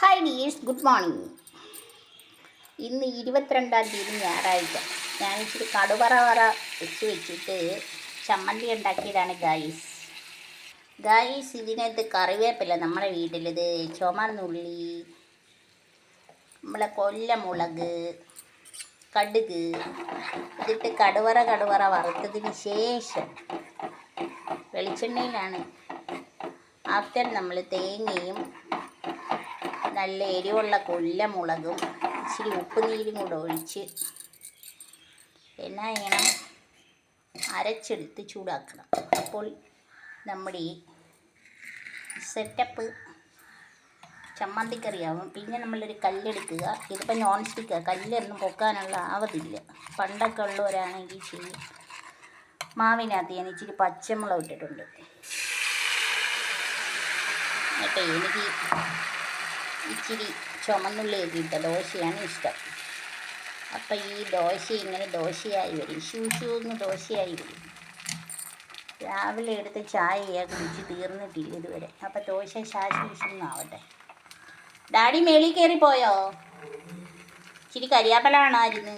Hi dears, good morning. ഇന്ന് 22-ാം തീയതി ഞായറാഴ്ച. ഞാനിച്ചിരി കടുവറ വെച്ചിട്ട് ചമ്മന്തി ഉണ്ടാക്കിയതാണ് ഗായ്സ്. ഇതിനകത്ത് കറിവേപ്പില, നമ്മുടെ വീട്ടിലിത് ചുമന്നുള്ളി, നമ്മളെ കൊല്ലമുളക്, കടുക് ഇതിട്ട് കടുവറ വറുത്തതിന് ശേഷം വെളിച്ചെണ്ണയിലാണ്. ആഫ്റ്റർ നമ്മൾ തേങ്ങയും നല്ല എരിവുള്ള കൊല്ലമുളകും ഇച്ചിരി ഉപ്പുനീരും കൂടെ ഒഴിച്ച് എന്നാ ചെയ്യണം, അരച്ചെടുത്ത് ചൂടാക്കണം. അപ്പോൾ നമ്മുടെ ഈ സെറ്റപ്പ് ചമ്മന്തിക്കറിയാവും. പിന്നെ നമ്മളൊരു കല്ലെടുക്കുക. ഇതിപ്പോൾ നോൺ സ്റ്റിക്കാണ്, കല്ലൊന്നും പൊക്കാനുള്ള ആവതില്ല. പണ്ടൊക്കെ ഉള്ളവരാണെങ്കിൽ ചെയ്യും. മാവിനകത്ത് ഞാൻ ഇച്ചിരി പച്ചമുളക് ഇട്ടിട്ടുണ്ട്. എന്നിട്ട് എനിക്ക് ഇച്ചിരി ചുമന്നുള്ളിയൊക്കെ ഇട്ട ദോശയാണ് ഇഷ്ടം. അപ്പം ഈ ദോശ ഇങ്ങനെ ദോശയായി വരും, ഷൂന്ന് ദോശയായി വരും. രാവിലെ എടുത്ത് ചായ കുടിച്ച് തീർന്നിട്ടില്ല ഇതുവരെ. അപ്പം ദോശ ശാശൂഷെന്നാവട്ടെ. ഡാഡി മേളിൽ കയറി പോയോ? ഇച്ചിരി കരിയാപ്പലാണായിരുന്നു.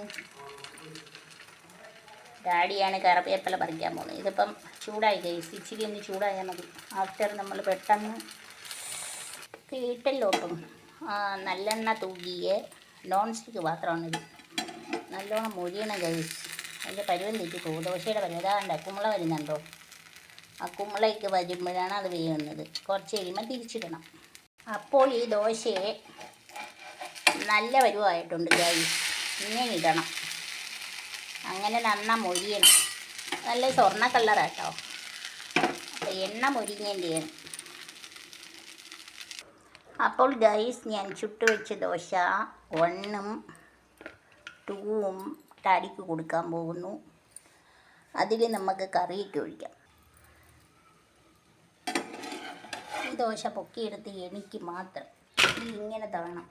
ഡാഡിയാണ് കറിവേപ്പില പറിക്കാൻ പോകുന്നത്. ഇതിപ്പം ചൂടായി ഗൈസ്, ഇച്ചിരി ഒന്ന് ചൂടായാൽ മതി. ആഫ്റ്റർ നമ്മൾ പെട്ടെന്ന് കേട്ടല്ലോട്ടും നല്ലെണ്ണ തൂകിയ നോൺ സ്റ്റിക്ക് പാത്രമാണിത്. നല്ലോണം മൊഴിയണം ഗൈസ്. അതിൻ്റെ പരുവം തെറ്റി പോകും. ദോശയുടെ പരുവം അതാണ്ട് കുമ്പള വരുന്നുണ്ടോ? ആ കുമ്പളയ്ക്ക് വരുമ്പോഴാണ് അത് വേവുന്നത്. കുറച്ച് കഴിയുമ്പോൾ തിരിച്ചിടണം. അപ്പോൾ ഈ ദോശയെ നല്ല പരുവമായിട്ടുണ്ട് ഗൈസ്. ഇങ്ങനെ ഇടണം, അങ്ങനെ നന്നാ മൊഴിയണം. നല്ല സ്വർണ്ണ കളറാട്ടോ. അപ്പോൾ എണ്ണ മൊരിഞ്ഞേൻ്റെയാണ്. അപ്പോൾ ഗൈസ്, ഞാൻ ചുട്ട് വെച്ച ദോശ 1ഉം 2ഉം ഡാഡിക്ക് കൊടുക്കാൻ പോകുന്നു. അതിൽ നമുക്ക് കറിയൊക്കെ ഒഴിക്കാം. ഈ ദോശ പൊക്കിയെടുത്ത് എനിക്ക് മാത്രം ഇങ്ങനെ തരണം.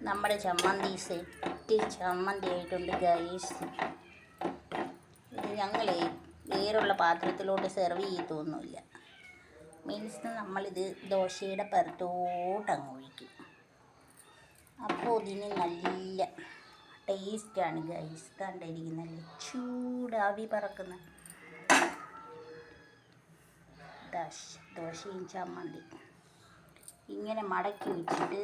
നമ്മുടെ ചമ്മന്തി സെറ്റ് ചമ്മന്തി ആയിട്ടുണ്ട് ഗൈസ്. ഇത് ഞങ്ങൾ വേറുള്ള പാത്രത്തിലോട്ട് സെർവ് ചെയ്തൊന്നുമില്ല. മീൻസ് നമ്മളിത് ദോശയുടെ പുറത്തോട്ടങ്ങ് ഒഴിക്കും. അപ്പോൾ ഇതിന് നല്ല ടേസ്റ്റാണ് ഗൈസ്. കണ്ടിരിക്കും, നല്ല ചൂടാവി പറക്കുന്ന ദോശയും ചമ്മന്തി ഇങ്ങനെ മടക്കി വെച്ചിട്ട്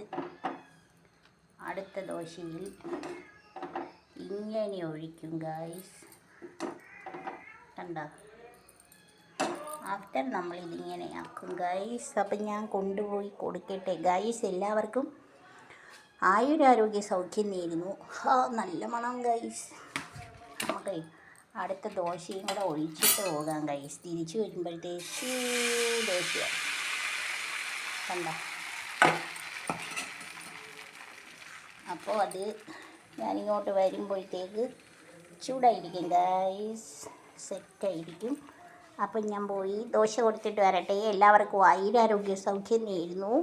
അടുത്ത ദോശയിൽ ഇങ്ങനെ ഒഴിക്കും ഗൈസ്. കണ്ട, ആഫ്റ്റർ നമ്മളിതിങ്ങനെ ആക്കും ഗൈസ്. അപ്പം ഞാൻ കൊണ്ടുപോയി കൊടുക്കട്ടെ ഗൈസ്. എല്ലാവർക്കും ആയുരാരോഗ്യ സൗഖ്യം നേരുന്നു. നല്ല മണം ഗൈസ്. നമുക്ക് അടുത്ത ദോശയും കൂടെ ഒഴിച്ചിട്ട് പോകാം ഗൈസ്. തിരിച്ചു വരുമ്പോഴത്തേക്ക് ദോശയാണ്. കണ്ട, അപ്പോൾ അത് ഞാനിങ്ങോട്ട് വരുമ്പോഴത്തേക്ക് ചൂടായിരിക്കും ഗൈസ്, സെറ്റായിരിക്കും. അപ്പം ഞാൻ പോയി ദോശ കൊടുത്തിട്ട് വരട്ടെ. എല്ലാവർക്കും ആയുരാരോഗ്യ സൗഖ്യം നേരുന്നു.